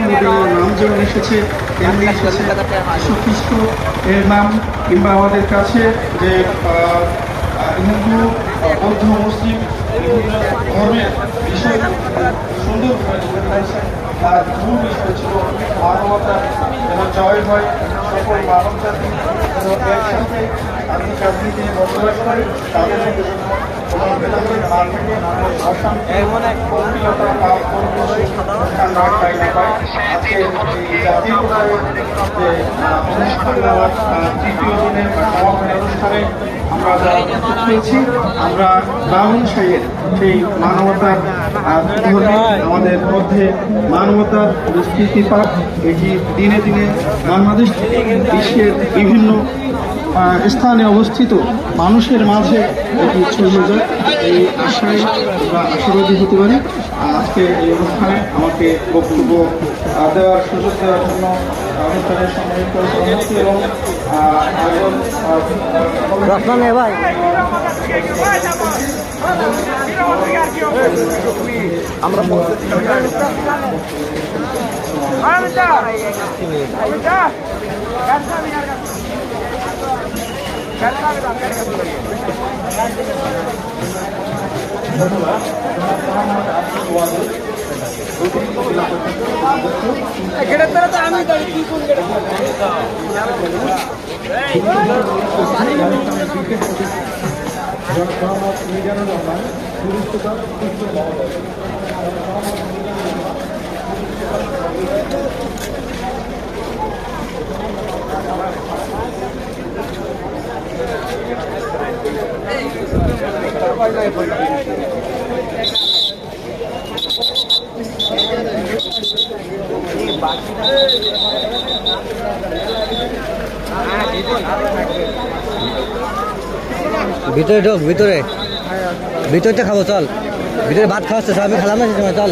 নাম যেমন এসেছে তেমনি এসেছে যীশু খ্রিস্ট এর নাম, কিংবা আমাদের কাছে যে হিন্দু, বৌদ্ধ, মুসলিম বিভিন্ন ধর্মের বিষয় সুন্দরভাবে তুলে ধরেছেন। তার মূল বিষয় ছিল মানবতা যেন জয় হয়, সকল মানব জাতি যেন একসাথে আর্থিক রাজনীতি নিয়ে বসবাস করে, তাদের মধ্যে কোনো ভেদাভেদ না থাকে, অশান্তি অশ্লীলতা বা না পায়। আজকে এই জাতীয় পর্যায়ে যে অনুষ্ঠান দেওয়ার তৃতীয় দিনের সমাপনী অনুষ্ঠানে আমরা যারা উপস্থিত হয়েছি, আমরা বামুনশাহীর সেই মানবতার ধর্মে আমাদের মধ্যে মানবতার বিস্তৃতি পাক, এটি দিনে দিনে বাংলাদেশ থেকে বিশ্বের বিভিন্ন স্থানে অবস্থিত মানুষের মাঝে এটি ছড়িয়ে যায়, এই আশায় আমরা আশাবাদী হতে পারি। আজকে এই অনুষ্ঠানে আমাকে বক্তব্য দেওয়ার সুযোগ দেওয়ার জন্য অনুষ্ঠানের সম্মানিত সভাপতি এবং ভাই আমরা ভিতরে ঢোক, ভিতরে ভিতরটা খাবো, চল ভিতরে ভাত খাওয়াচ্ছে, আমি খেলাম না সে সময়, চল।